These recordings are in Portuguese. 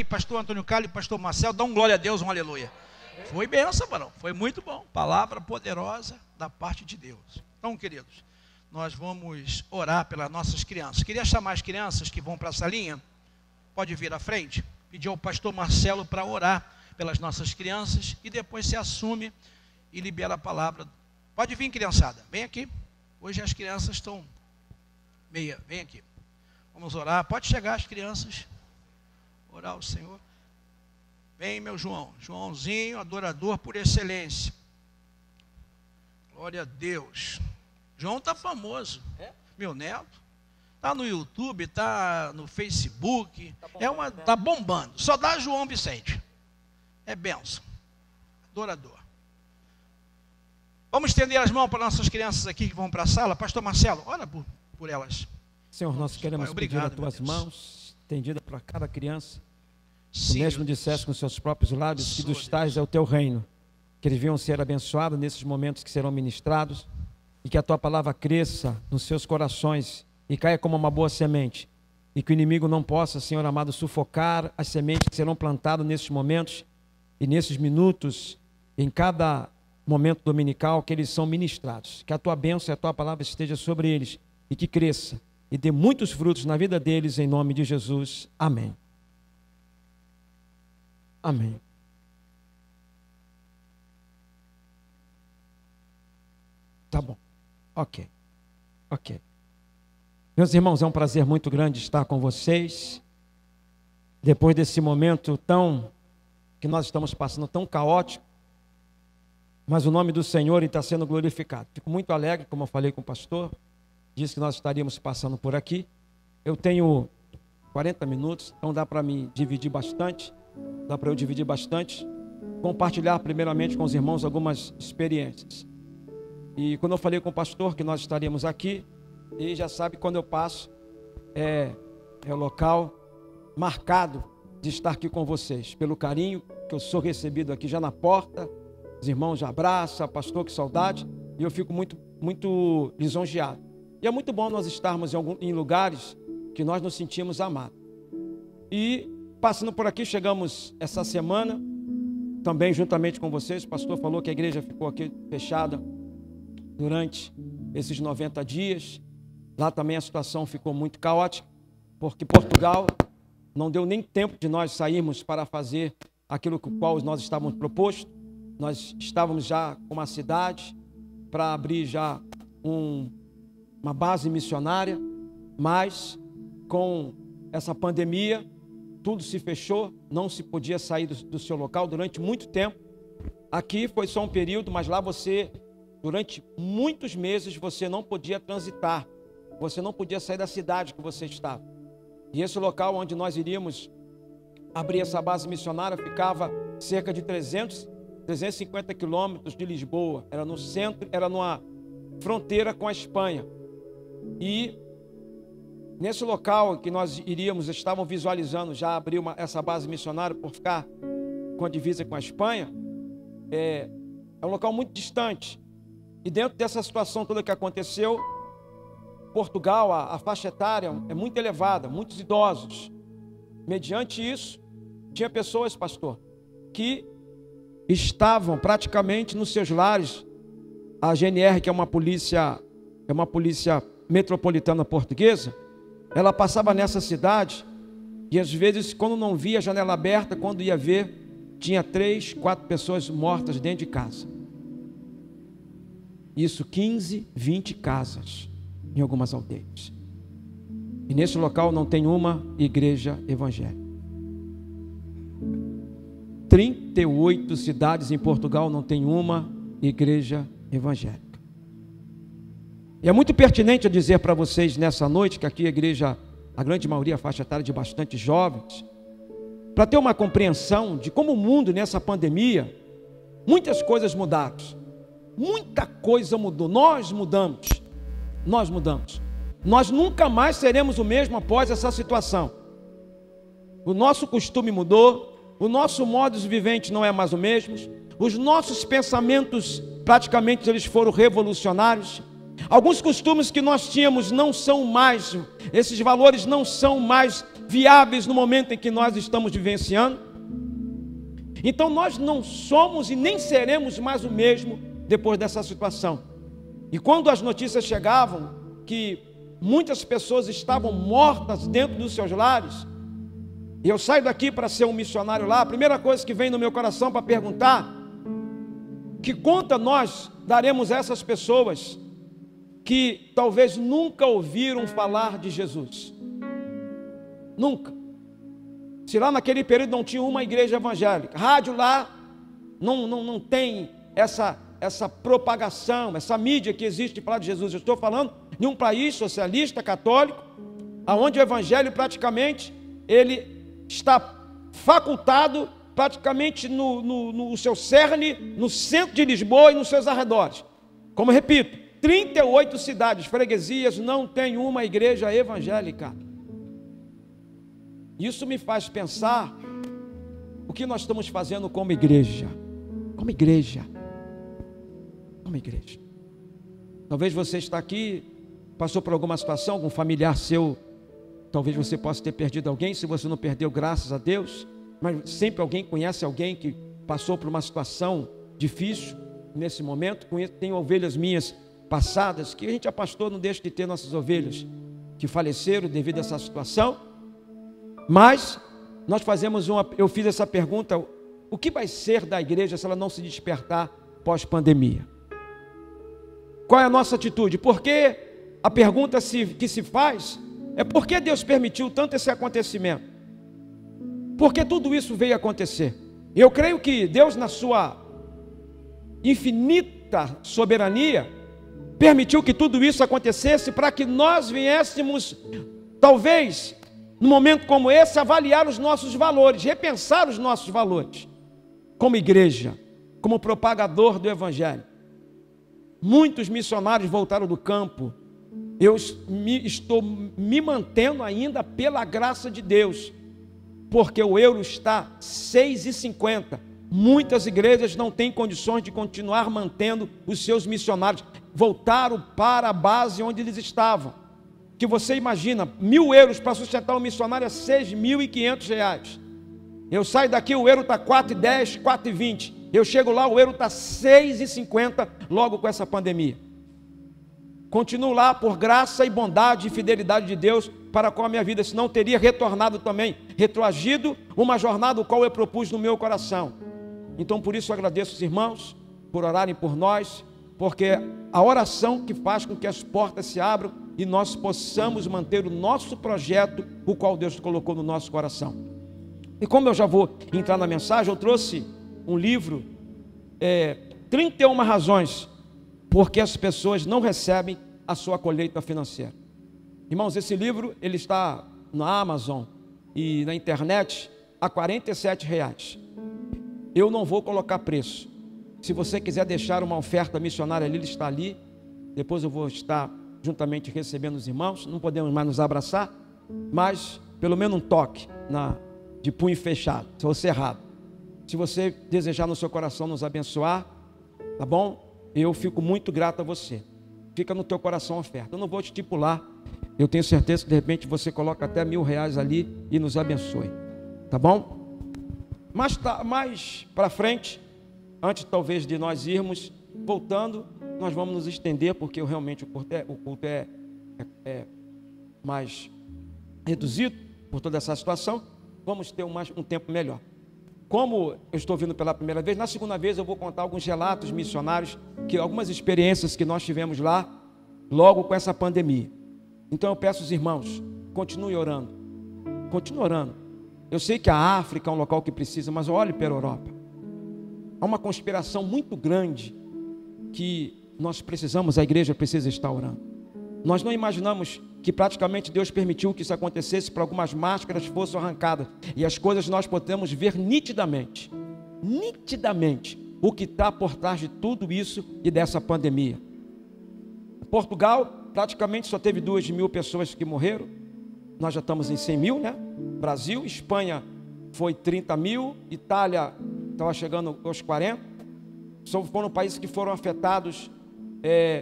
Pastor Antônio Carlos e pastor Marcelo, dá um glória a Deus, um aleluia. Foi bênção, varão, foi muito bom. Palavra poderosa da parte de Deus. Então, queridos, nós vamos orar pelas nossas crianças. Queria chamar as crianças que vão para a salinha. Pode vir à frente. Pedir ao pastor Marcelo para orar pelas nossas crianças e depois se assume e libera a palavra. Pode vir, criançada, vem aqui. Hoje as crianças estão meia, vem aqui. Vamos orar, pode chegar as crianças. Orar ao Senhor. Vem, meu João, Joãozinho, adorador por excelência. Glória a Deus. João está famoso, meu neto. Está no YouTube, está no Facebook, está bombando. Só dá João Vicente. É bênção. Adorador. Vamos estender as mãos para nossas crianças aqui que vão para a sala. Pastor Marcelo, ora por elas. Senhor, nós queremos pedir as tuas mãos, estendida para cada criança. Tu mesmo disseste com seus próprios lábios que dos tais é o teu reino. Que eles venham ser abençoados nesses momentos que serão ministrados. E que a tua palavra cresça nos seus corações e caia como uma boa semente. E que o inimigo não possa, Senhor amado, sufocar as sementes que serão plantadas nesses momentos e nesses minutos, em cada momento dominical que eles são ministrados. Que a tua bênção e a tua palavra esteja sobre eles e que cresça e dê muitos frutos na vida deles, em nome de Jesus. Amém. Amém. Tá bom. Ok. Meus irmãos, é um prazer muito grande estar com vocês. Depois desse momento que nós estamos passando, tão caótico, mas o nome do Senhor está sendo glorificado. Fico muito alegre, como eu falei com o pastor, disse que nós estaríamos passando por aqui. Eu tenho 40 minutos, então dá para me dividir bastante, compartilhar primeiramente com os irmãos algumas experiências. E quando eu falei com o pastor que nós estaríamos aqui, ele já sabe que quando eu passo, é o local marcado de estar aqui com vocês, pelo carinho que eu sou recebido aqui já na porta, os irmãos já abraçam, pastor, que saudade, e eu fico muito lisonjeado. E é muito bom nós estarmos em lugares que nós nos sentimos amados. E passando por aqui, chegamos essa semana, também juntamente com vocês, o pastor falou que a igreja ficou aqui fechada durante esses 90 dias. Lá também a situação ficou muito caótica, porque Portugal não deu nem tempo de nós sairmos para fazer aquilo com o qual nós estávamos propostos. Nós estávamos já com uma cidade para abrir já uma base missionária, mas com essa pandemia tudo se fechou, não se podia sair do seu local durante muito tempo. Aqui foi só um período, mas lá durante muitos meses você não podia transitar, você não podia sair da cidade que você estava. E esse local onde nós iríamos abrir essa base missionária ficava cerca de 350 quilômetros de Lisboa, era no centro, era numa fronteira com a Espanha. E nesse local que nós iríamos, estavam visualizando já abrir essa base missionária por ficar com a divisa com a Espanha, é um local muito distante. E dentro dessa situação toda que aconteceu, Portugal, a faixa etária é muito elevada, muitos idosos. Mediante isso, tinha pessoas, pastor, que estavam praticamente nos seus lares. A GNR, que é uma polícia metropolitana portuguesa, ela passava nessa cidade e às vezes, quando não via a janela aberta, quando ia ver, tinha 3, 4 pessoas mortas dentro de casa. Isso 15, 20 casas em algumas aldeias. E nesse local não tem uma igreja evangélica. 38 cidades em Portugal não tem uma igreja evangélica. E é muito pertinente eu dizer para vocês nessa noite que aqui a igreja, a grande maioria, a faixa etária de bastante jovens, para ter uma compreensão de como o mundo nessa pandemia, muitas coisas mudaram. Muita coisa mudou, nós mudamos. Nós nunca mais seremos o mesmo após essa situação. O nosso costume mudou, o nosso modo de vivente não é mais o mesmo, os nossos pensamentos praticamente eles foram revolucionários. Alguns costumes que nós tínhamos não são mais, esses valores não são mais viáveis no momento em que nós estamos vivenciando. Então nós não somos e nem seremos mais o mesmo depois dessa situação. E quando as notícias chegavam que muitas pessoas estavam mortas dentro dos seus lares, e eu saio daqui para ser um missionário lá, a primeira coisa que vem no meu coração para perguntar: que conta nós daremos a essas pessoas que talvez nunca ouviram falar de Jesus? Nunca. Se lá naquele período não tinha uma igreja evangélica, rádio lá não tem essa propagação, essa mídia que existe de falar de Jesus. Eu estou falando de um país socialista, católico, onde o evangelho praticamente ele está facultado praticamente no seu cerne, no centro de Lisboa e nos seus arredores. Como eu repito, 38 cidades, freguesias, não tem uma igreja evangélica. Isso me faz pensar o que nós estamos fazendo como igreja. Como igreja. Como igreja. Talvez você está aqui, passou por alguma situação, algum familiar seu, talvez você possa ter perdido alguém. Se você não perdeu, graças a Deus, mas sempre alguém conhece alguém que passou por uma situação difícil nesse momento. Tem ovelhas minhas passadas, que a gente, a pastor, não deixa de ter nossas ovelhas que faleceram devido a essa situação. Mas nós eu fiz essa pergunta: o que vai ser da igreja se ela não se despertar pós-pandemia? Qual é a nossa atitude? Porque a pergunta que se faz é: por que Deus permitiu tanto esse acontecimento? Por que tudo isso veio acontecer? Eu creio que Deus, na sua infinita soberania, permitiu que tudo isso acontecesse para que nós viéssemos, talvez, num momento como esse, avaliar os nossos valores, repensar os nossos valores, como igreja, como propagador do evangelho. Muitos missionários voltaram do campo. Eu estou me mantendo ainda pela graça de Deus, porque o euro está 6,50. Muitas igrejas não têm condições de continuar mantendo os seus missionários. Voltaram para a base onde eles estavam. Que você imagina, 1.000 euros para sustentar um missionário é R$6.500. Eu saio daqui, o euro está 4,10, 4,20. Eu chego lá, o euro está 6,50 logo com essa pandemia. Continuo lá por graça e bondade e fidelidade de Deus para com a minha vida, senão teria retornado também, retroagido uma jornada o qual eu propus no meu coração. Então por isso eu agradeço os irmãos por orarem por nós, porque a oração que faz com que as portas se abram e nós possamos manter o nosso projeto, o qual Deus colocou no nosso coração. E como eu já vou entrar na mensagem, eu trouxe um livro, 31 razões porque as pessoas não recebem a sua colheita financeira. Irmãos, esse livro ele está na Amazon e na internet a R$47. Eu não vou colocar preço. Se você quiser deixar uma oferta missionária ali, ele está ali. Depois eu vou estar juntamente recebendo os irmãos. Não podemos mais nos abraçar, mas pelo menos um toque de punho fechado, ou cerrado. Se você desejar no seu coração nos abençoar, tá bom? Eu fico muito grato a você. Fica no teu coração a oferta. Eu não vou te estipular. Eu tenho certeza que de repente você coloca até R$1.000 ali e nos abençoe. Tá bom? Mais para frente, antes talvez de nós irmos, voltando, nós vamos nos estender, porque realmente o culto é mais reduzido por toda essa situação. Vamos ter um tempo melhor. Como eu estou vindo pela primeira vez, na segunda vez eu vou contar alguns relatos missionários, algumas experiências que nós tivemos lá, logo com essa pandemia. Então eu peço aos irmãos, continue orando. Continue orando. Eu sei que a África é um local que precisa, mas olhe para a Europa. Há uma conspiração muito grande que nós precisamos, a igreja precisa estar orando. Nós não imaginamos que praticamente Deus permitiu que isso acontecesse para algumas máscaras fossem arrancadas. E as coisas nós podemos ver nitidamente o que está por trás de tudo isso e dessa pandemia. Portugal praticamente só teve 2.000 pessoas que morreram. Nós já estamos em 100.000, né? Brasil, Espanha foi 30.000, Itália estava chegando aos 40. Foram países que foram afetados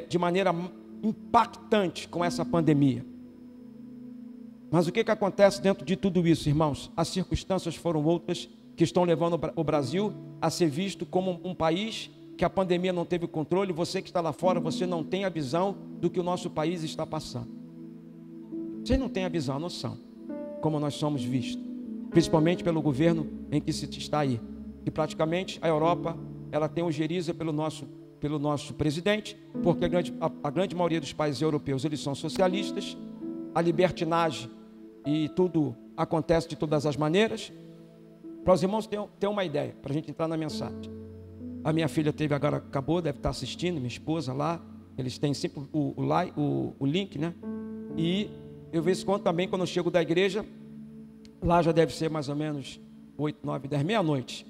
de maneira impactante com essa pandemia. Mas o que acontece dentro de tudo isso, irmãos? As circunstâncias foram outras que estão levando o Brasil a ser visto como um país que a pandemia não teve controle. Você que está lá fora, você não tem a visão do que o nosso país está passando. Você não tem a visão, a noção, como nós somos vistos, principalmente pelo governo em que se está aí. Que praticamente a Europa, ela tem ojeriza pelo nosso presidente, porque a grande maioria dos países europeus, eles são socialistas, a libertinagem e tudo acontece de todas as maneiras. Para os irmãos terem uma ideia, para a gente entrar na mensagem. A minha filha acabou, deve estar assistindo, minha esposa lá, eles têm sempre o link, né? E eu vejo quando também, quando eu chego da igreja, lá já deve ser mais ou menos 8, 9, 10, meia-noite.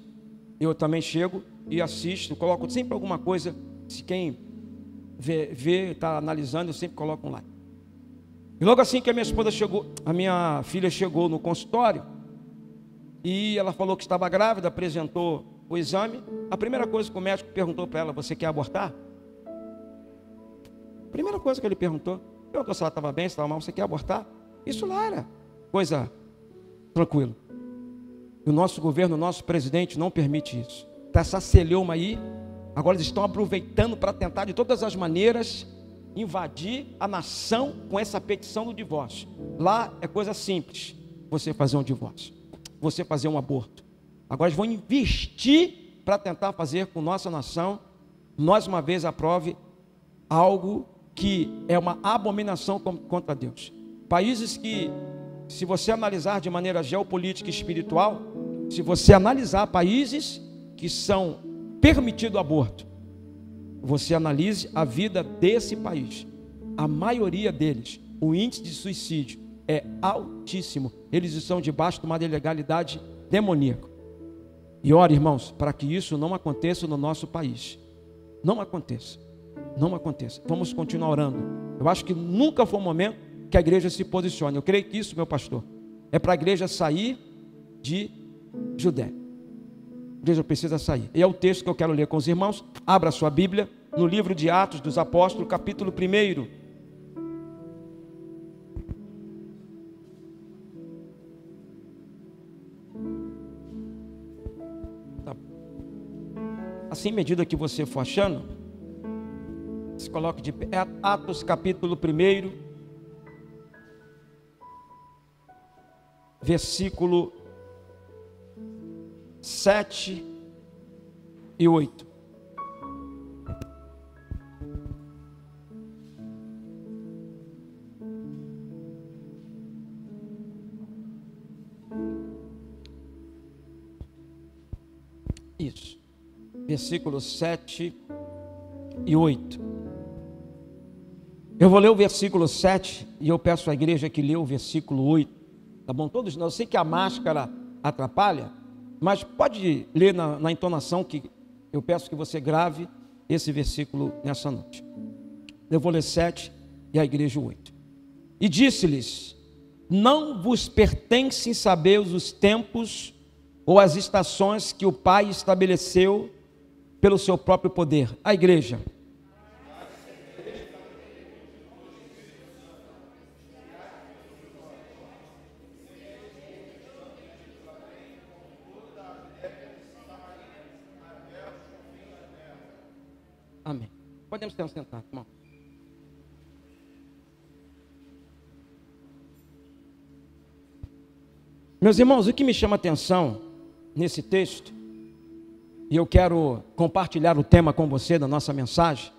Eu também chego e assisto, coloco sempre alguma coisa, se quem vê, está analisando, eu sempre coloco um like. E logo assim que a minha filha chegou no consultório, e ela falou que estava grávida, apresentou o exame. A primeira coisa que o médico perguntou para ela: você quer abortar? Primeira coisa que ele perguntou se ela estava bem, se estava mal. Você quer abortar? Isso lá era coisa tranquila. E o nosso governo, o nosso presidente não permite isso. Está essa celeuma aí. Agora eles estão aproveitando para tentar de todas as maneiras invadir a nação com essa petição do divórcio. Lá é coisa simples, você fazer um divórcio, você fazer um aborto. Agora eles vão investir para tentar fazer com nossa nação, mais uma vez, aprove algo que é uma abominação contra Deus. Países que, se você analisar de maneira geopolítica e espiritual, se você analisar países que são permitido o aborto, você analise a vida desse país. A maioria deles, o índice de suicídio é altíssimo. Eles estão debaixo de uma ilegalidade demoníaca. E ore, irmãos, para que isso não aconteça no nosso país. Não aconteça. Não aconteça. Vamos continuar orando. Eu acho que nunca foi um momento que a igreja se posicione. Eu creio que isso, meu pastor, é para a igreja sair de Judéia. A igreja precisa sair. E é o texto que eu quero ler com os irmãos. Abra a sua Bíblia no livro de Atos dos Apóstolos, capítulo 1. Tá. Assim, à medida que você for achando, se coloque de pé. Atos capítulo 1, versículo 7 e 8. Isso. Versículos 7 e 8. Eu vou ler o versículo 7 e eu peço à igreja que lê o versículo 8. Tá bom? Todos nós. Eu sei que a máscara atrapalha, mas pode ler na entonação que eu peço que você grave esse versículo nessa noite. Eu vou ler 7 e a igreja 8. E disse-lhes: não vos pertencem saber os tempos ou as estações que o Pai estabeleceu pelo seu próprio poder. A igreja. Amém. Podemos ter um sentado, irmão. Meus irmãos, o que me chama a atenção nesse texto, e eu quero compartilhar o tema com você da nossa mensagem,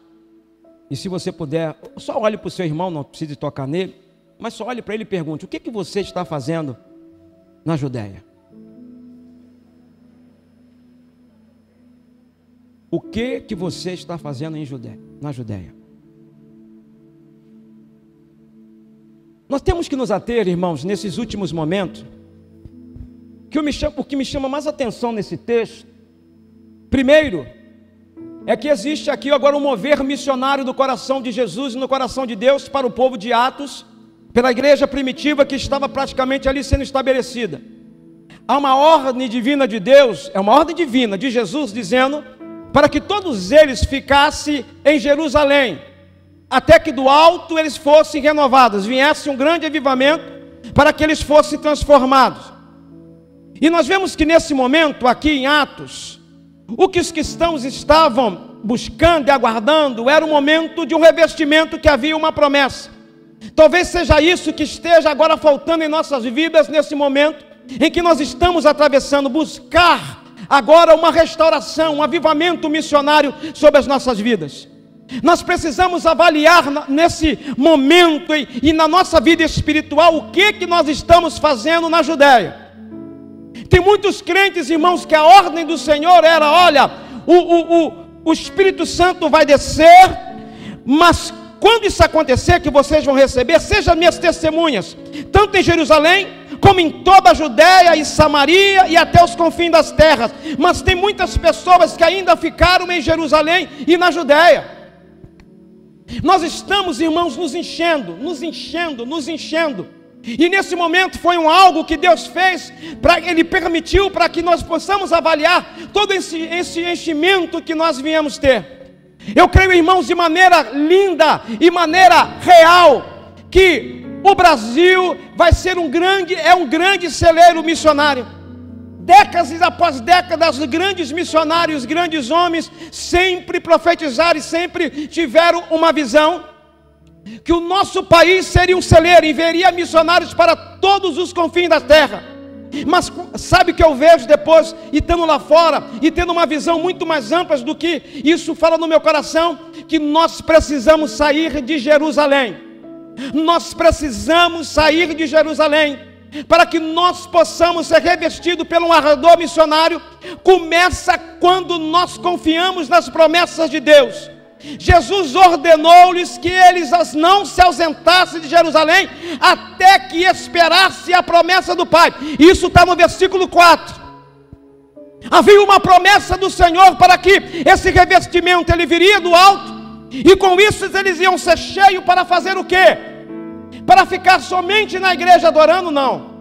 e se você puder, só olhe para o seu irmão, não precise tocar nele, mas só olhe para ele e pergunte: o que você está fazendo na Judéia? O que você está fazendo na Judéia? Nós temos que nos ater, irmãos, nesses últimos momentos, o que me chama mais atenção nesse texto, primeiro, é que existe aqui agora um mover missionário do coração de Jesus e no coração de Deus para o povo de Atos, pela igreja primitiva que estava praticamente ali sendo estabelecida. Há uma ordem divina de Deus, é uma ordem divina de Jesus dizendo para que todos eles ficassem em Jerusalém, até que do alto eles fossem renovados, viesse um grande avivamento, para que eles fossem transformados. E nós vemos que nesse momento, aqui em Atos, o que os cristãos estavam buscando e aguardando era o momento de um revestimento, que havia uma promessa. Talvez seja isso que esteja agora faltando em nossas vidas, nesse momento em que nós estamos atravessando, buscar agora uma restauração, um avivamento missionário sobre as nossas vidas. Nós precisamos avaliar nesse momento e na nossa vida espiritual o que nós estamos fazendo na Judéia. Tem muitos crentes, irmãos, que a ordem do Senhor era: olha, o Espírito Santo vai descer, mas quando isso acontecer, que vocês vão receber, sejam minhas testemunhas, tanto em Jerusalém, como em toda a Judéia e Samaria e até os confins das terras. Mas tem muitas pessoas que ainda ficaram em Jerusalém e na Judéia. Nós estamos, irmãos, nos enchendo. E nesse momento foi algo que Deus fez, Ele permitiu para que nós possamos avaliar todo esse enchimento que nós viemos ter. Eu creio, irmãos, de maneira linda e maneira real, que o Brasil vai ser um grande celeiro missionário. Décadas após décadas, grandes missionários, grandes homens, sempre profetizaram e sempre tiveram uma visão que o nosso país seria um celeiro, enviaria missionários para todos os confins da terra. Mas sabe o que eu vejo depois, e estando lá fora, e tendo uma visão muito mais ampla do que isso fala no meu coração? Que nós precisamos sair de Jerusalém. Nós precisamos sair de Jerusalém, para que nós possamos ser revestidos pelo ardor missionário. Começa quando nós confiamos nas promessas de Deus. Jesus ordenou-lhes que eles não se ausentassem de Jerusalém, até que esperasse a promessa do Pai. Isso está no versículo 4. Havia uma promessa do Senhor para que esse revestimento ele viria do alto, e com isso eles iam ser cheios para fazer o quê? Para ficar somente na igreja adorando? Não.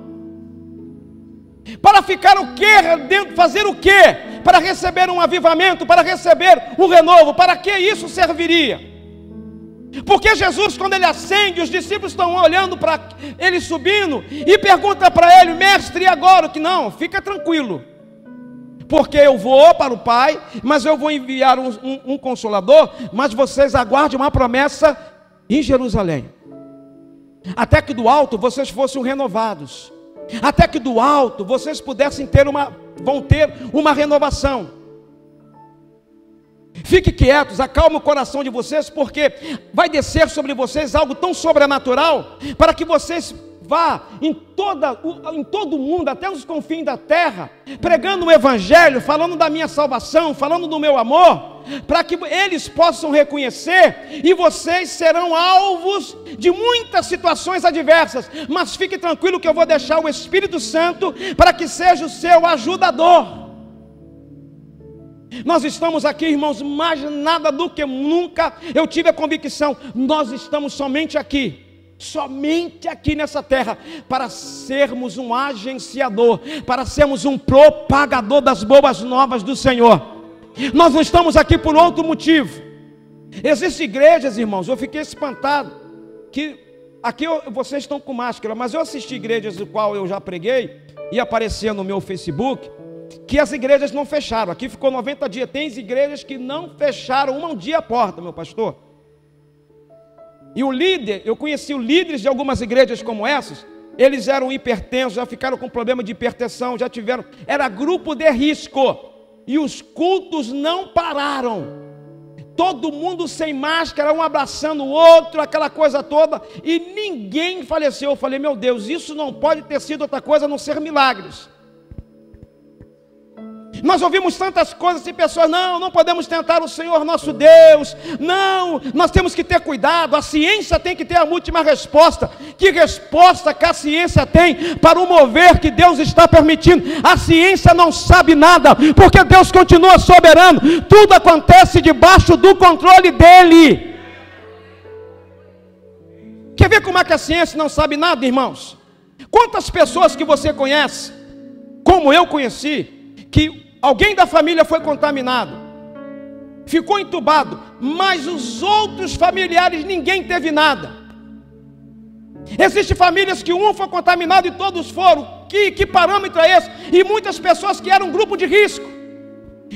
Para ficar o quê? Fazer o quê? Para receber um avivamento, para receber um renovo. Para que isso serviria? Porque Jesus, quando ele ascende, os discípulos estão olhando para ele subindo e perguntam para ele: mestre, e agora? Que não, fica tranquilo, porque eu vou para o Pai, mas eu vou enviar um consolador, mas vocês aguardem uma promessa em Jerusalém, até que do alto vocês fossem renovados, até que do alto vocês pudessem vão ter uma renovação. Fiquem quietos, acalme o coração de vocês, porque vai descer sobre vocês algo tão sobrenatural, para que vocês vá em todo o mundo, até os confins da terra, pregando o Evangelho, falando da minha salvação, falando do meu amor, para que eles possam reconhecer, e vocês serão alvos de muitas situações adversas. Mas fique tranquilo que eu vou deixar o Espírito Santo para que seja o seu ajudador. Nós estamos aqui, irmãos, mais nada do que nunca eu tive a convicção, nós estamos somente aqui nessa terra, para sermos um agenciador, para sermos um propagador das boas novas do Senhor. Nós não estamos aqui por outro motivo. Existem igrejas, irmãos, eu fiquei espantado, que aqui vocês estão com máscara, mas eu assisti igrejas do qual eu já preguei, e aparecia no meu Facebook, que as igrejas não fecharam. Aqui ficou 90 dias, tem igrejas que não fecharam um dia a porta, meu pastor. E o líder, eu conheci os líderes de algumas igrejas como essas, eles eram hipertensos, já ficaram com problema de hipertensão, já tiveram, era grupo de risco, e os cultos não pararam, todo mundo sem máscara, um abraçando o outro, aquela coisa toda, e ninguém faleceu. Eu falei, meu Deus, isso não pode ter sido outra coisa a não ser milagres. Nós ouvimos tantas coisas e pessoas, não podemos tentar o Senhor nosso Deus, não, nós temos que ter cuidado, a ciência tem que ter a última resposta. Que resposta que a ciência tem para o mover que Deus está permitindo? A ciência não sabe nada, porque Deus continua soberano, tudo acontece debaixo do controle dEle. Quer ver como é que a ciência não sabe nada, irmãos? Quantas pessoas que você conhece, como eu conheci, que alguém da família foi contaminado, ficou entubado, mas os outros familiares ninguém teve nada. Existem famílias que um foi contaminado e todos foram. Que parâmetro é esse? E muitas pessoas que eram grupo de risco.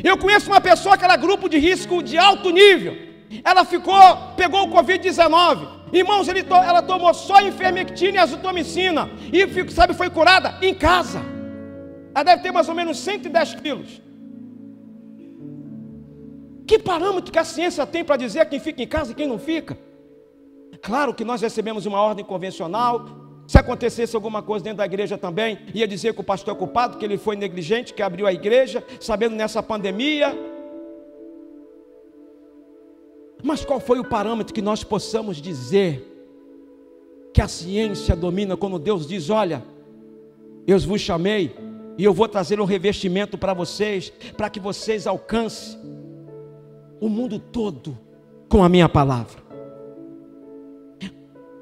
Eu conheço uma pessoa que era grupo de risco de alto nível. Ela pegou o Covid-19. Irmãos, ela tomou só ivermectina e azitromicina. E foi curada em casa. Ela deve ter mais ou menos 110 quilos. Que parâmetro que a ciência tem para dizer quem fica em casa e quem não fica? Claro que nós recebemos uma ordem convencional. Se acontecesse alguma coisa dentro da igreja também, ia dizer que o pastor é culpado, que ele foi negligente, que abriu a igreja, sabendo nessa pandemia. Mas qual foi o parâmetro que nós possamos dizer que a ciência domina quando Deus diz: olha, eu vos chamei e eu vou trazer um revestimento para vocês, para que vocês alcancem o mundo todo com a minha palavra.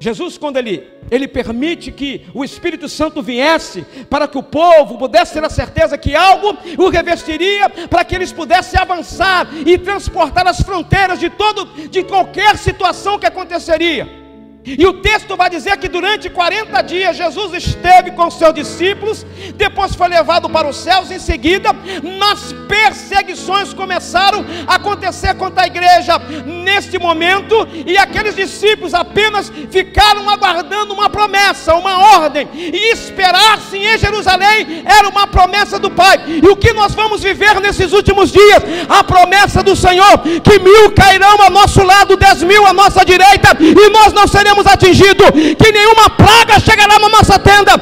Jesus, quando ele permite que o Espírito Santo viesse para que o povo pudesse ter a certeza que algo o revestiria, para que eles pudessem avançar e transportar as fronteiras de qualquer situação que aconteceria. E o texto vai dizer que durante 40 dias Jesus esteve com seus discípulos, depois foi levado para os céus. Em seguida, nas perseguições começaram a acontecer contra a igreja neste momento, e aqueles discípulos apenas ficaram aguardando uma promessa, uma ordem, e esperar-se em Jerusalém era uma promessa do Pai. E o que nós vamos viver nesses últimos dias? A promessa do Senhor, que 1000 cairão ao nosso lado, 10.000 à nossa direita, e nós não seremos atingidos, que nenhuma praga chegará na nossa tenda.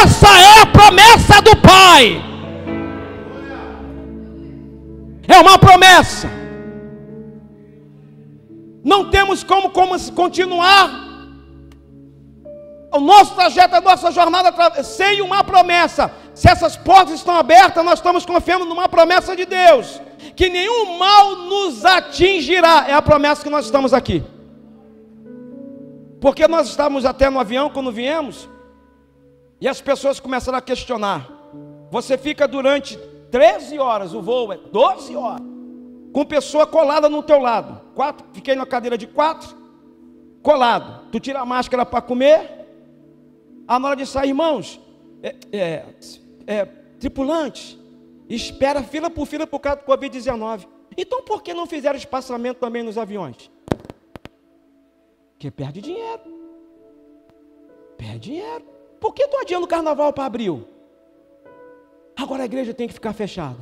Essa é a promessa do Pai. É uma promessa. Não temos como continuar o nosso trajeto, a nossa jornada sem uma promessa. Se essas portas estão abertas, nós estamos confiando numa promessa de Deus, que nenhum mal nos atingirá. É a promessa que nós estamos aqui. Porque nós estávamos até no avião quando viemos, e as pessoas começaram a questionar. Você fica durante 13 horas, o voo é 12 horas, com pessoa colada no teu lado. Fiquei na cadeira de 4, colado. Tu tira a máscara para comer. Na hora de sair, irmãos, tripulantes, espera fila por causa do Covid-19. Então por que não fizeram espaçamento também nos aviões? Porque perde dinheiro. Por que estou adiando o carnaval para abril? Agora a igreja tem que ficar fechada.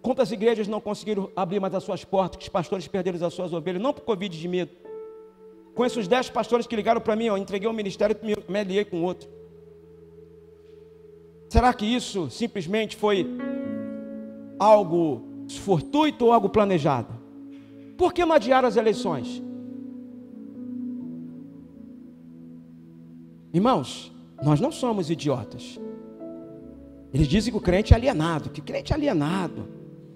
Quantas igrejas não conseguiram abrir mais as suas portas, que os pastores perderam as suas ovelhas, não por Covid de medo. Conheço os 10 pastores que ligaram para mim, entreguei o ministério e me aliei com outro. Será que isso simplesmente foi algo fortuito ou algo planejado? Por que não adiaram as eleições? Irmãos, nós não somos idiotas. Eles dizem que o crente é alienado, que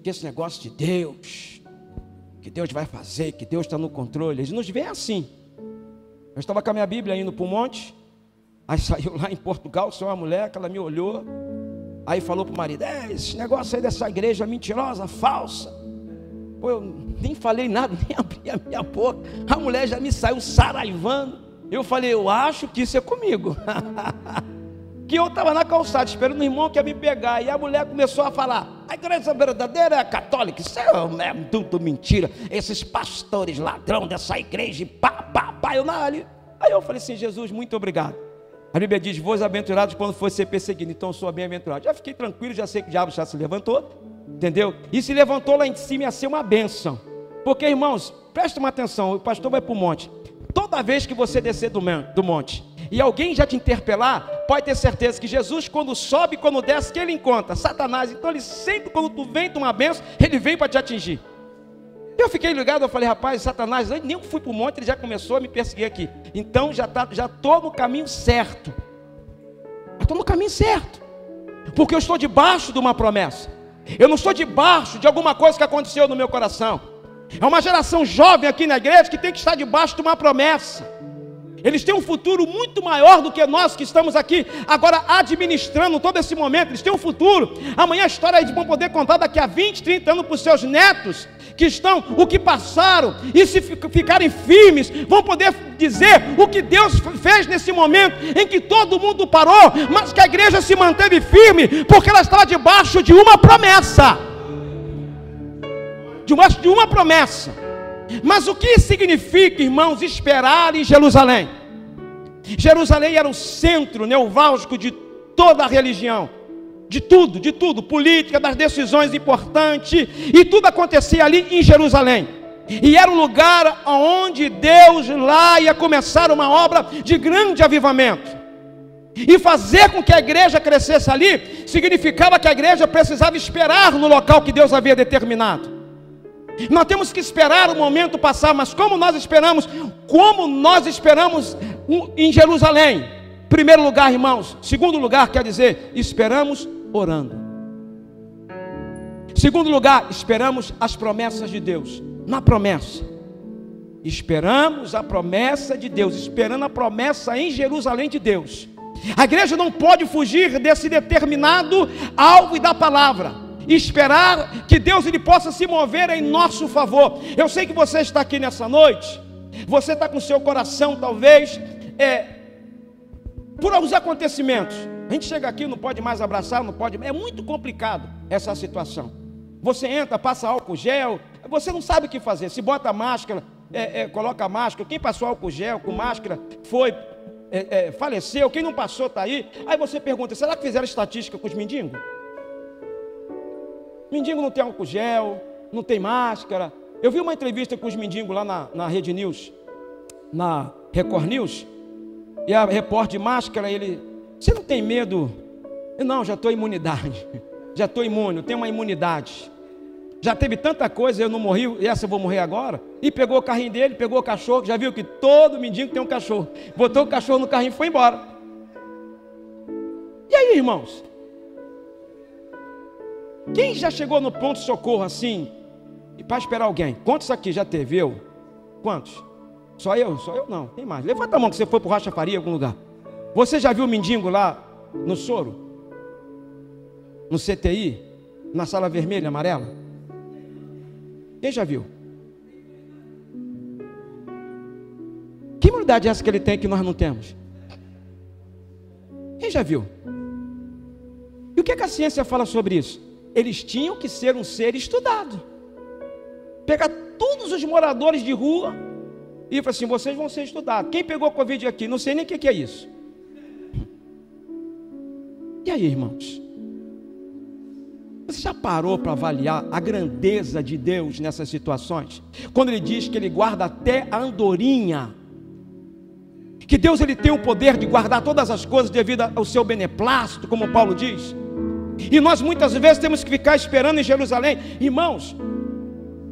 esse negócio de Deus, que Deus vai fazer, que Deus está no controle. Eles nos veem assim. Eu estava com a minha Bíblia indo para o monte, aí saiu lá em Portugal, saiu uma mulher que ela me olhou, aí falou para o marido: esse negócio aí dessa igreja mentirosa, falsa. Pô, eu nem falei nada, nem abri a minha boca, a mulher já me saiu saraivando. Eu falei: eu acho que isso é comigo. Que eu estava na calçada esperando o irmão que ia me pegar, e a mulher começou a falar: a igreja verdadeira é católica. Isso é tudo mentira, esses pastores ladrão dessa igreja, Aí eu falei assim: Jesus, muito obrigado. A Bíblia diz: vós aventurados quando for ser perseguido, então eu sou bem-aventurado. Já fiquei tranquilo, já sei que o diabo já se levantou, entendeu? E se levantou lá em cima, ia ser uma bênção. Porque, irmãos, preste uma atenção, o pastor vai para o monte. Toda vez que você descer do monte e alguém já te interpelar, pode ter certeza que Jesus, quando sobe, quando desce, que ele encontra Satanás. Então ele sempre, quando tu vem de uma bênção, ele vem para te atingir. Eu fiquei ligado, eu falei: rapaz, Satanás, eu nem fui para o monte, ele já começou a me perseguir aqui. Então já estou no caminho certo. Estou no caminho certo, porque eu estou debaixo de uma promessa. Eu não estou debaixo de alguma coisa que aconteceu no meu coração. É uma geração jovem aqui na igreja que tem que estar debaixo de uma promessa. Eles têm um futuro muito maior do que nós que estamos aqui agora administrando todo esse momento. Eles têm um futuro. Amanhã a história eles vão poder contar daqui a 20, 30 anos para os seus netos, que estão, o que passaram, e se ficarem firmes, vão poder dizer o que Deus fez nesse momento, em que todo mundo parou, mas que a igreja se manteve firme, porque ela estava debaixo de uma promessa, de uma promessa. Mas o que significa, irmãos, esperar em Jerusalém? Jerusalém era o centro neurálgico de toda a religião, de tudo, política, das decisões importantes, e tudo acontecia ali em Jerusalém, e era um lugar onde Deus lá ia começar uma obra de grande avivamento, e fazer com que a igreja crescesse ali, significava que a igreja precisava esperar no local que Deus havia determinado. Nós temos que esperar o momento passar, mas como nós esperamos em Jerusalém? Primeiro lugar, irmãos. Segundo lugar, quer dizer, esperamos orando. Segundo lugar, esperamos as promessas de Deus. Na promessa, esperamos a promessa de Deus, esperando a promessa em Jerusalém de Deus. A igreja não pode fugir desse determinado alvo e da palavra. Esperar que Deus ele possa se mover em nosso favor. Eu sei que você está aqui nessa noite, você está com seu coração talvez por alguns acontecimentos. A gente chega aqui, não pode mais abraçar, não pode, é muito complicado essa situação. Você entra, passa álcool gel, você não sabe o que fazer. Se bota máscara, coloca máscara. Quem passou álcool gel com máscara faleceu, quem não passou está aí. Aí você pergunta, será que fizeram estatística com os mendigos? Mendigo não tem álcool gel, não tem máscara. Eu vi uma entrevista com os mendigos lá na Rede News, na Record News, e a repórter de máscara, você não tem medo? Não, já estou imunidade, já estou imune, tenho uma imunidade. Já teve tanta coisa, eu não morri, e essa eu vou morrer agora. E pegou o carrinho dele, pegou o cachorro, já viu que todo mendigo tem um cachorro. Botou o cachorro no carrinho e foi embora. E aí, irmãos? Quem já chegou no ponto de socorro assim, e para esperar alguém? Quantos aqui já teve? Eu? Quantos? Só eu? Só eu não, tem mais. Levanta a mão que você foi para o Racha Faria em algum lugar. Você já viu o mendigo lá no soro? No CTI? Na sala vermelha, amarela? Quem já viu? Que imunidade é essa que ele tem que nós não temos? Quem já viu? E o que a ciência fala sobre isso? Eles tinham que ser um ser estudado. Pegar todos os moradores de rua e falar assim, vocês vão ser estudados. Quem pegou Covid aqui? Não sei nem o que é isso. E aí, irmãos? Você já parou para avaliar a grandeza de Deus nessas situações? Quando Ele diz que Ele guarda até a andorinha, que Deus ele tem o poder de guardar todas as coisas devido ao seu beneplácito, como Paulo diz. E nós muitas vezes temos que ficar esperando em Jerusalém. Irmãos,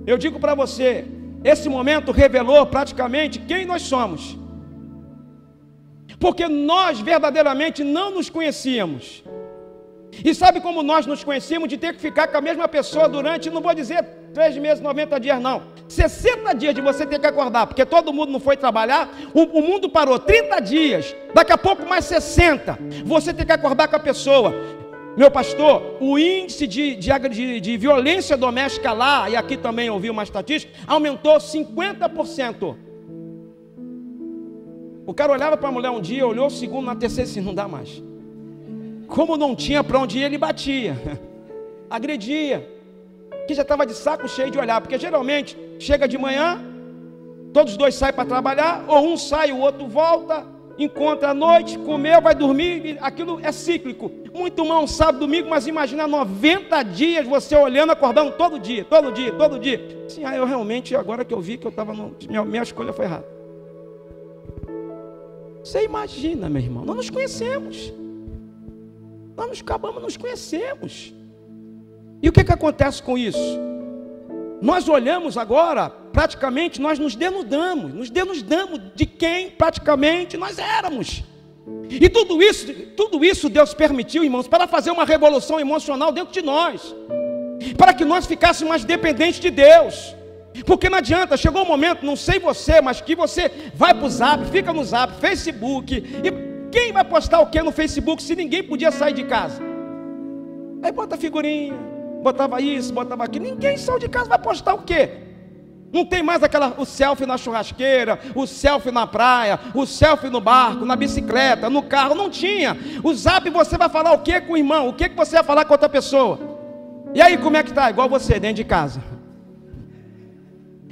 eu digo para você, esse momento revelou praticamente quem nós somos, porque nós verdadeiramente não nos conhecíamos. E sabe como nós nos conhecemos? De ter que ficar com a mesma pessoa durante, não vou dizer 3 meses, 90 dias não, 60 dias de você ter que acordar, porque todo mundo não foi trabalhar, o mundo parou, 30 dias, daqui a pouco mais 60, você tem que acordar com a pessoa. Meu pastor, o índice de violência doméstica lá, e aqui também ouvi uma estatística, aumentou 50%. O cara olhava para a mulher um dia, olhou o segundo, na terceira, assim, não dá mais. Como não tinha para onde ir, ele batia, agredia, que já estava de saco cheio de olhar, porque geralmente chega de manhã, todos dois saem para trabalhar, ou um sai, o outro volta, encontra à noite, comeu, vai dormir, aquilo é cíclico. Muito mal um sábado, domingo, mas imagina 90 dias você olhando, acordando todo dia. Sim, eu realmente, agora que eu vi que eu estava, minha escolha foi errada. Você imagina, meu irmão, nós nos conhecemos. Nós nos acabamos, nos conhecemos. E o que acontece com isso? Nós olhamos agora, praticamente nós nos denudamos de quem praticamente nós éramos. E tudo isso Deus permitiu, irmãos, para fazer uma revolução emocional dentro de nós, para que nós ficássemos mais dependentes de Deus. Porque não adianta, chegou um momento, não sei você, mas que você vai para o Zap, fica no Zap, Facebook, e quem vai postar o que no Facebook se ninguém podia sair de casa? Aí bota figurinha, botava isso, botava aquilo. Ninguém saiu de casa, vai postar o quê? Não tem mais o selfie na churrasqueira, o selfie na praia, o selfie no barco, na bicicleta, no carro, não tinha. O zap você vai falar o que com o irmão? O que você vai falar com outra pessoa? E aí, como é que tá? Igual você, dentro de casa.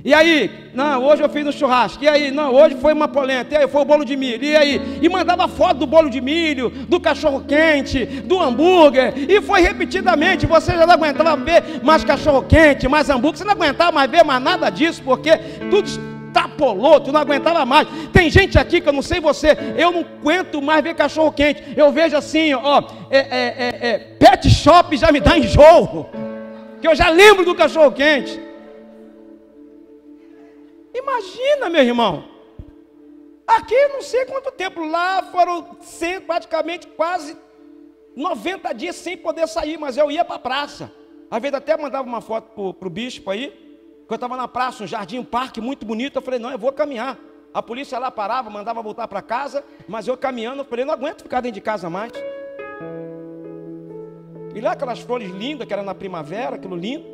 E aí, não, hoje eu fiz um churrasco. E aí, não, hoje foi uma polenta. E aí, foi o bolo de milho. E aí, e mandava foto do bolo de milho, do cachorro quente, do hambúrguer. E foi repetidamente. Você já não aguentava ver mais cachorro quente, mais hambúrguer. Você não aguentava mais ver mais nada disso, porque tudo extrapolou, tu não aguentava mais. Tem gente aqui que eu não sei você, eu não aguento mais ver cachorro quente. Eu vejo assim, ó, pet shop já me dá enjoo, que eu já lembro do cachorro quente. Imagina, meu irmão, aqui não sei quanto tempo, lá foram praticamente quase 90 dias sem poder sair, mas eu ia para a praça. Às vezes até mandava uma foto para o bispo aí, que eu estava na praça, um jardim, um parque muito bonito. Eu falei, não, eu vou caminhar. A polícia lá parava, mandava voltar para casa, mas eu caminhando, eu falei, não aguento ficar dentro de casa mais. E lá aquelas flores lindas, que era na primavera, aquilo lindo.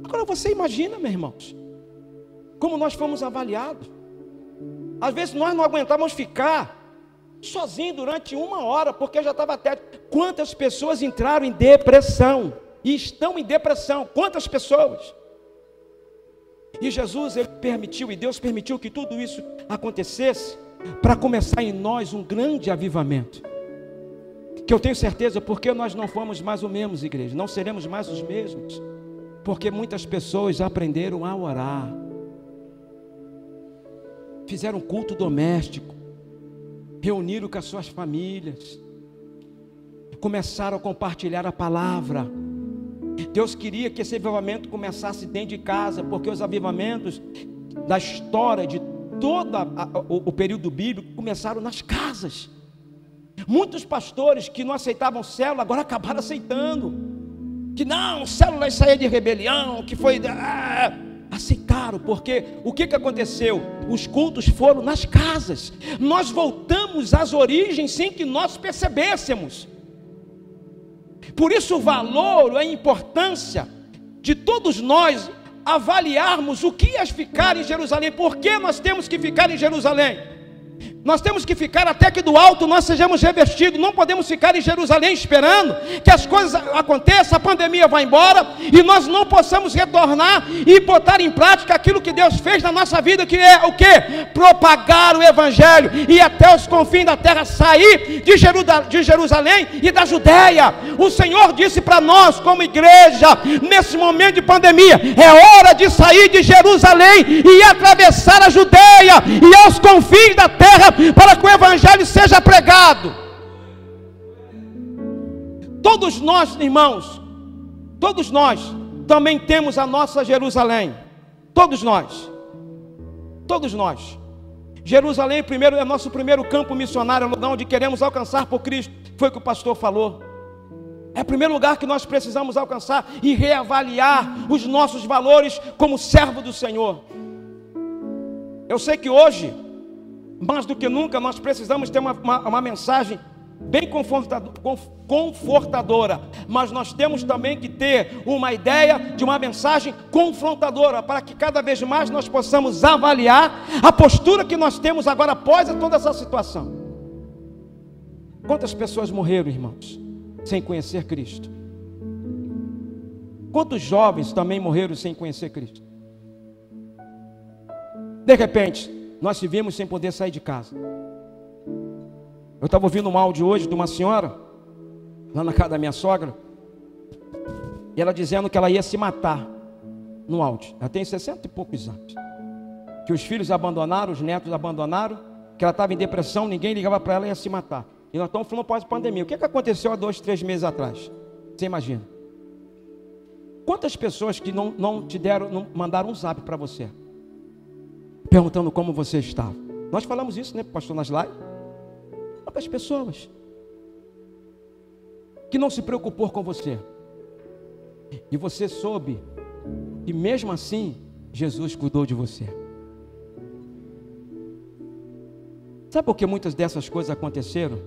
Agora você imagina, meus irmãos, como nós fomos avaliados. Às vezes nós não aguentávamos ficar sozinhos durante 1 hora, porque já estava até. Quantas pessoas entraram em depressão e estão em depressão? Quantas pessoas? E Jesus, ele permitiu, e Deus permitiu que tudo isso acontecesse para começar em nós um grande avivamento, que eu tenho certeza, porque nós não fomos mais os mesmos, igreja, não seremos mais os mesmos, porque muitas pessoas aprenderam a orar, fizeram culto doméstico, reuniram com as suas famílias, começaram a compartilhar a palavra. Deus queria que esse avivamento começasse dentro de casa, porque os avivamentos da história de todo o período bíblico começaram nas casas. Muitos pastores que não aceitavam célula agora acabaram aceitando, que não, célula saía de rebelião, que foi... aceitaram, porque o que aconteceu? Os cultos foram nas casas. Nós voltamos às origens sem que nós percebêssemos. Por isso o valor, a importância de todos nós avaliarmos o que é ficar em Jerusalém. Por que nós temos que ficar em Jerusalém? Nós temos que ficar até que do alto nós sejamos revestidos. Não podemos ficar em Jerusalém esperando que as coisas aconteçam, a pandemia vá embora e nós não possamos retornar e botar em prática aquilo que Deus fez na nossa vida, que é o quê? Propagar o Evangelho e até os confins da terra, sair de Jerusalém e da Judéia. O Senhor disse para nós como igreja, nesse momento de pandemia, é hora de sair de Jerusalém e atravessar a Judéia e aos confins da terra, para que o Evangelho seja pregado. Todos nós, irmãos, todos nós também temos a nossa Jerusalém. Todos nós. Jerusalém primeiro é nosso primeiro campo missionário, é o lugar onde queremos alcançar por Cristo. Foi o que o pastor falou. É o primeiro lugar que nós precisamos alcançar e reavaliar os nossos valores como servo do Senhor. Eu sei que hoje, mais do que nunca, nós precisamos ter uma mensagem bem confortadora, mas nós temos também que ter uma ideia de uma mensagem confrontadora, para que cada vez mais nós possamos avaliar a postura que nós temos agora após toda essa situação. Quantas pessoas morreram, irmãos, sem conhecer Cristo? Quantos jovens também morreram sem conhecer Cristo? De repente, nós se vimos sem poder sair de casa. Eu estava ouvindo um áudio hoje de uma senhora, lá na casa da minha sogra, e ela dizendo que ela ia se matar, no áudio. Ela tem 60 e poucos anos. Que os filhos abandonaram, os netos abandonaram, que ela estava em depressão, ninguém ligava para ela e ia se matar. E nós estamos falando pós-pandemia. O que aconteceu há 2, 3 meses atrás? Você imagina? Quantas pessoas que não mandaram um zap para você, perguntando como você estava? Nós falamos isso, né, pastor, nas lives. Quantas pessoas que não se preocupou com você, e você soube, e mesmo assim Jesus cuidou de você. Sabe por que muitas dessas coisas aconteceram?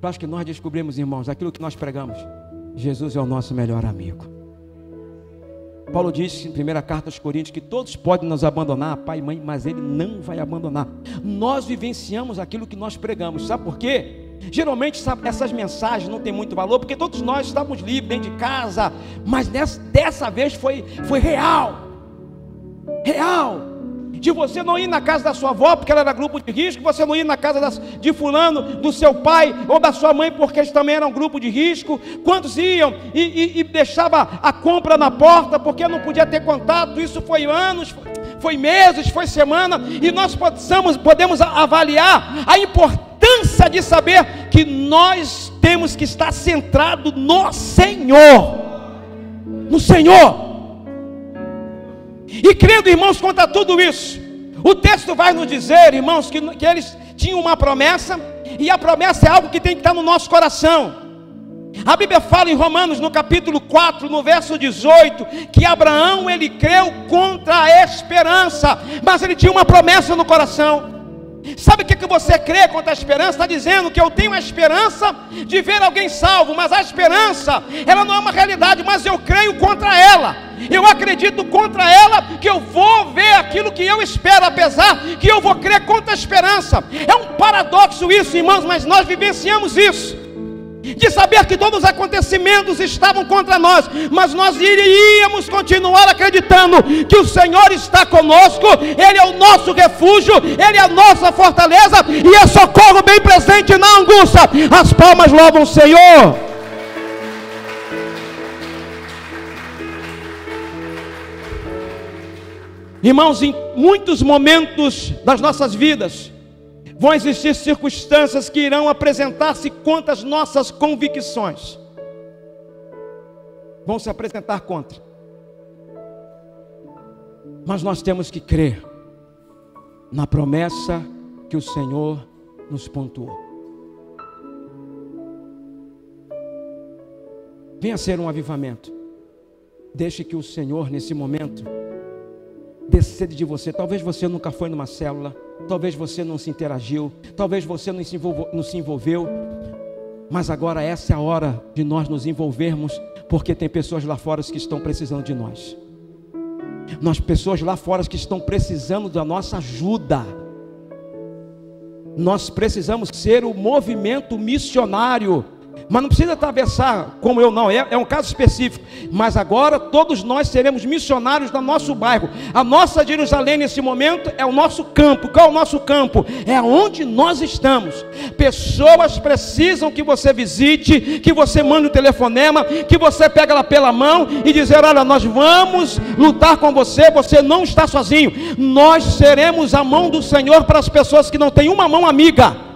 Eu acho que nós descobrimos, irmãos, aquilo que nós pregamos: Jesus é o nosso melhor amigo. Paulo disse em 1ª carta aos Coríntios que todos podem nos abandonar, pai e mãe, mas Ele não vai abandonar. Nós vivenciamos aquilo que nós pregamos. Sabe por quê? Geralmente essas mensagens não têm muito valor, porque todos nós estamos livres dentro de casa, mas dessa vez foi real. De você não ir na casa da sua avó porque ela era grupo de risco, você não ir na casa de fulano, do seu pai ou da sua mãe porque eles também eram grupo de risco. Quantos iam e deixava a compra na porta porque não podia ter contato? Isso foi anos, foi meses, foi semana, e nós podemos avaliar a importância de saber que nós temos que estar centrado no Senhor, E crendo, irmãos, contra tudo isso, o texto vai nos dizer, irmãos, que eles tinham uma promessa, e a promessa é algo que tem que estar no nosso coração. A Bíblia fala em Romanos, no capítulo 4, no verso 18, que Abraão, ele creu contra a esperança, mas ele tinha uma promessa no coração. Sabe o que você crê contra a esperança? Está dizendo que eu tenho a esperança de ver alguém salvo, mas a esperança, ela não é uma realidade, mas eu creio contra ela. Eu acredito contra ela que eu vou ver aquilo que eu espero, apesar que eu vou crer contra a esperança. É um paradoxo isso, irmãos, mas nós vivenciamos isso, de saber que todos os acontecimentos estavam contra nós, mas nós iríamos continuar acreditando que o Senhor está conosco, Ele é o nosso refúgio, Ele é a nossa fortaleza, e é socorro bem presente na angústia. As palmas louvam o Senhor. Irmãos, em muitos momentos das nossas vidas vão existir circunstâncias que irão apresentar-se contra as nossas convicções. Vão se apresentar contra. Mas nós temos que crer na promessa que o Senhor nos pontuou. Venha ser um avivamento. Deixe que o Senhor, nesse momento, decida de você. Talvez você nunca foi numa célula, talvez você não se interagiu, talvez você não se envolveu, mas agora essa é a hora de nós nos envolvermos, porque tem pessoas lá fora que estão precisando de nós. Pessoas lá fora que estão precisando da nossa ajuda. Nós precisamos ser o movimento missionário. Mas não precisa atravessar como eu, não, é um caso específico. Mas agora todos nós seremos missionários do nosso bairro. A nossa Jerusalém nesse momento é o nosso campo. Qual é o nosso campo? É onde nós estamos. Pessoas precisam que você visite, que você mande um telefonema, que você pegue ela pela mão e dizer: olha, nós vamos lutar com você, você não está sozinho. Nós seremos a mão do Senhor para as pessoas que não têm uma mão amiga.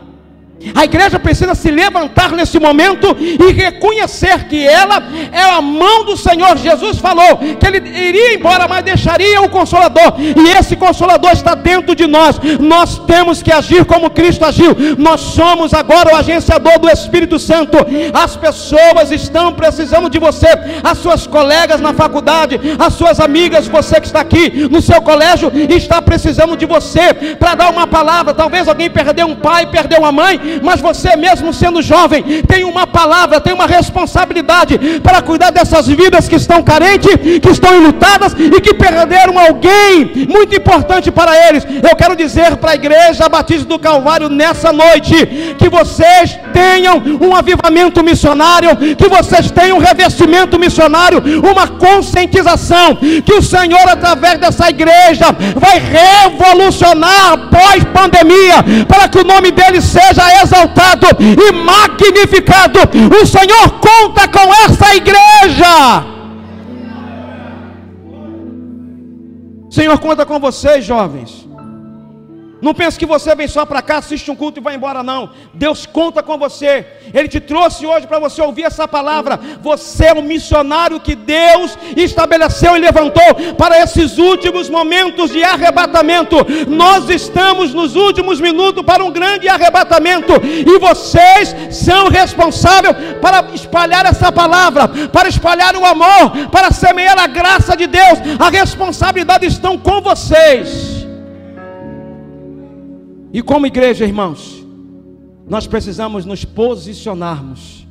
A igreja precisa se levantar nesse momento e reconhecer que ela é a mão do Senhor. Jesus falou que Ele iria embora, mas deixaria o Consolador, e esse Consolador está dentro de nós. Nós temos que agir como Cristo agiu. Nós somos agora o agenciador do Espírito Santo. As pessoas estão precisando de você, as suas colegas na faculdade, as suas amigas, você que está aqui no seu colégio, está precisando de você para dar uma palavra. Talvez alguém perdeu um pai, perdeu uma mãe, mas você mesmo sendo jovem, tem uma palavra, tem uma responsabilidade para cuidar dessas vidas que estão carentes, que estão enlutadas e que perderam alguém muito importante para eles. Eu quero dizer para a Igreja Batista do Calvário nessa noite, que vocês tenham um avivamento missionário, que vocês tenham um revestimento missionário, uma conscientização, que o Senhor, através dessa igreja, vai revolucionar pós-pandemia, para que o nome dele seja exaltado e magnificado. O Senhor conta com essa igreja. O Senhor conta com vocês, jovens. Não pense que você vem só para cá, assiste um culto e vai embora, não. Deus conta com você. Ele te trouxe hoje para você ouvir essa palavra. Você é um missionário que Deus estabeleceu e levantou para esses últimos momentos de arrebatamento. Nós estamos nos últimos minutos para um grande arrebatamento, e vocês são responsáveis para espalhar essa palavra, para espalhar o amor, para semear a graça de Deus. A responsabilidade está com vocês. E como igreja, irmãos, nós precisamos nos posicionarmos.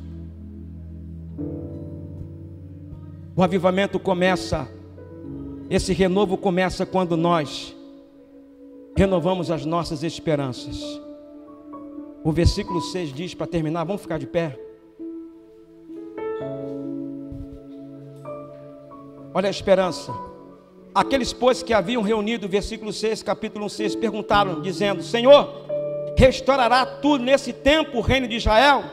O avivamento começa Esse renovo começa quando nós renovamos as nossas esperanças. O versículo 6 diz, para terminar, vamos ficar de pé. Olha a esperança. Aqueles, pois, que haviam reunido, versículo 6, capítulo 6, perguntaram, dizendo: Senhor, restaurará tu nesse tempo o reino de Israel?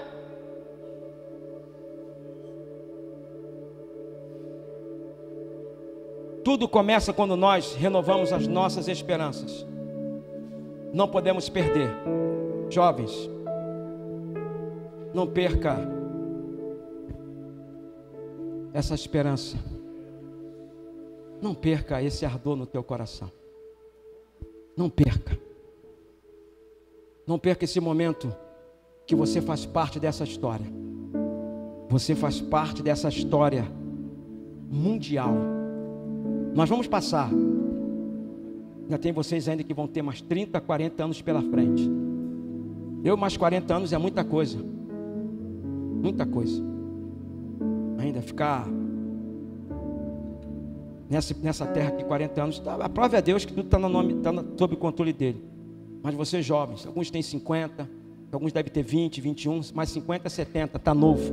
Tudo começa quando nós renovamos as nossas esperanças. Não podemos perder. Jovens, não perca essa esperança. Não perca esse ardor no teu coração. Não perca. Não perca esse momento que você faz parte dessa história. Você faz parte dessa história mundial. Nós vamos passar. Ainda tem vocês ainda que vão ter mais 30, 40 anos pela frente. Eu mais 40 anos é muita coisa. Muita coisa. Ainda ficar nessa terra aqui 40 anos, a prova é Deus que tudo está sob o controle dele. Mas vocês jovens, alguns têm 50, alguns devem ter 20, 21, mais 50, 70, está novo.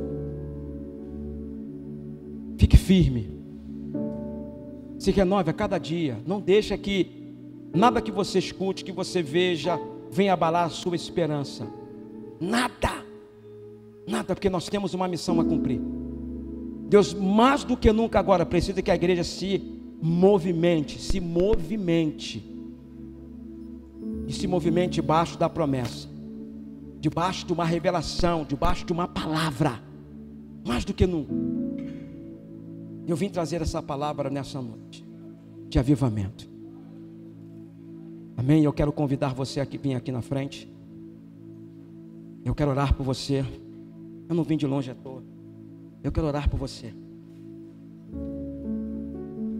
Fique firme. Se renove a cada dia. Não deixa que nada que você escute, que você veja, venha abalar a sua esperança. Nada. Nada, porque nós temos uma missão a cumprir. Deus, mais do que nunca agora, precisa que a igreja se movimente. E se movimente debaixo da promessa, debaixo de uma revelação, debaixo de uma palavra. Mais do que nunca. Eu vim trazer essa palavra nessa noite de avivamento. Amém? Eu quero convidar você a vir aqui na frente. Eu quero orar por você. Eu não vim de longe à toa. Eu quero orar por você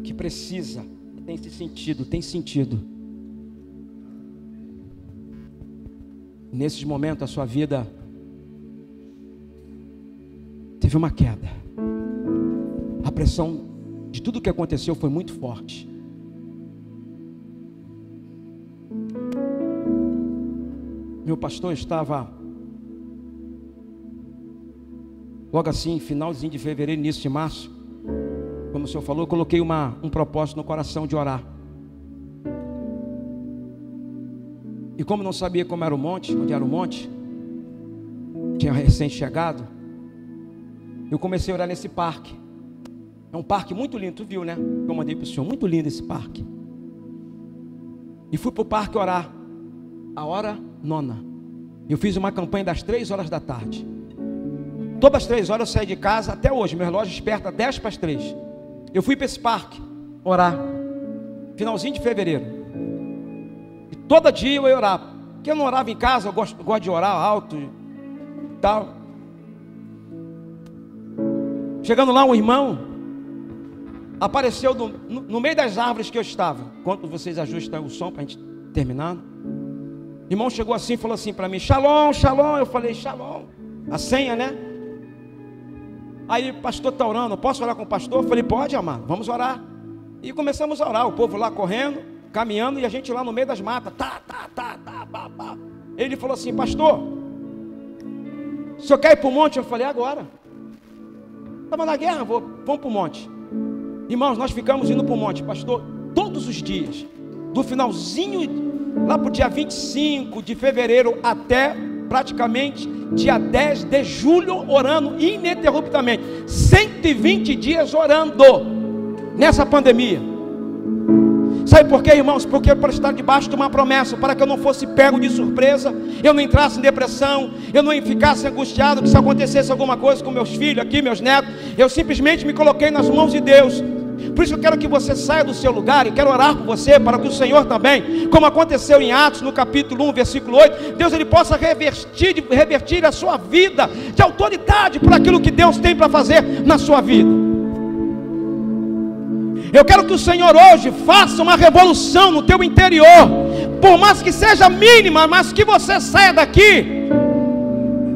que precisa, tem sentido. Nesses momentos a sua vida teve uma queda. A pressão de tudo que aconteceu foi muito forte. Meu pastor estava logo assim, finalzinho de fevereiro, início de março, como o senhor falou, eu coloquei um propósito no coração de orar. E como não sabia como era o monte, onde era o monte, tinha recém chegado, eu comecei a orar nesse parque. É um parque muito lindo, tu viu, né? Eu mandei para o senhor, muito lindo esse parque. E fui para o parque orar, a hora 9. Eu fiz uma campanha das 3 horas da tarde. Todas as 3 horas eu saí de casa, até hoje, meu relógio desperta 10 para as 3. Eu fui para esse parque orar, finalzinho de fevereiro. E todo dia eu ia orar, porque eu não orava em casa, eu gosto de orar alto e tal. Chegando lá, um irmão apareceu no meio das árvores que eu estava. Enquanto vocês ajustam o som para a gente terminar. O irmão chegou assim e falou assim para mim: Shalom, shalom. Eu falei: Shalom. A senha, né? Aí o pastor está orando, posso orar com o pastor? Eu falei: pode, amado, vamos orar. E começamos a orar, o povo lá correndo, caminhando, e a gente lá no meio das matas. Ele falou assim: pastor, o senhor quer ir para o monte? Eu falei: agora. Estava na guerra, vamos para o monte. Irmãos, nós ficamos indo para o monte, pastor, todos os dias, do finalzinho, lá para o dia 25 de fevereiro até praticamente dia 10 de julho, orando ininterruptamente, 120 dias orando nessa pandemia. Sabe por quê, irmãos? Porque para estar debaixo de uma promessa, para que eu não fosse pego de surpresa, eu não entrasse em depressão, eu não ficasse angustiado que se acontecesse alguma coisa com meus filhos aqui, meus netos, eu simplesmente me coloquei nas mãos de Deus. Por isso eu quero que você saia do seu lugar e quero orar por você, para que o Senhor também, como aconteceu em Atos, no capítulo 1, versículo 8, Deus ele possa revertir a sua vida de autoridade por aquilo que Deus tem para fazer na sua vida. Eu quero que o Senhor hoje faça uma revolução no teu interior, por mais que seja mínima, mas que você saia daqui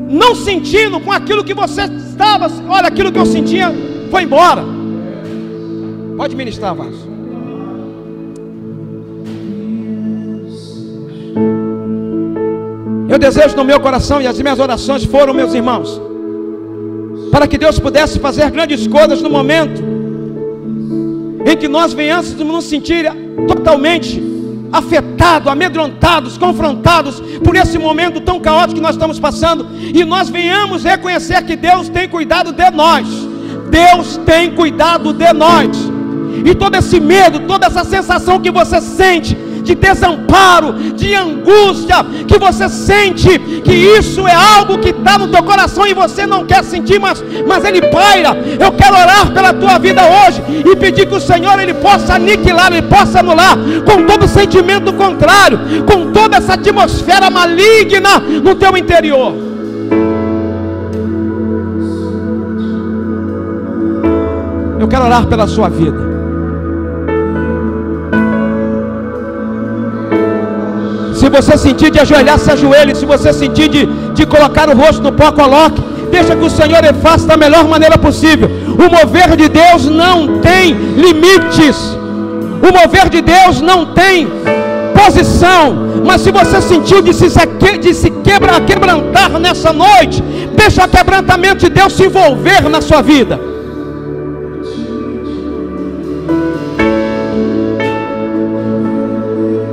não sentindo com aquilo que você estava. Olha, aquilo que eu sentia foi embora. Pode ministrar, Vasco. Eu desejo no meu coração, e as minhas orações foram, meus irmãos, para que Deus pudesse fazer grandes coisas no momento em que nós venhamos nos sentir totalmente afetados, amedrontados, confrontados por esse momento tão caótico que nós estamos passando, e nós venhamos reconhecer que Deus tem cuidado de nós. Deus tem cuidado de nós. E todo esse medo, toda essa sensação que você sente de desamparo, de angústia, que você sente que isso é algo que está no teu coração e você não quer sentir, mas ele paira. Eu quero orar pela tua vida hoje e pedir que o Senhor ele possa aniquilar, ele possa anular com todo sentimento contrário, com toda essa atmosfera maligna no teu interior. Eu quero orar pela sua vida. Se você sentir de ajoelhar, se ajoelhe. Se você sentir de colocar o rosto no pó, coloque. Deixa que o Senhor ele faça da melhor maneira possível. O mover de Deus não tem limites. O mover de Deus não tem posição. Mas se você sentiu de se quebrantar nessa noite, deixa o quebrantamento de Deus se envolver na sua vida.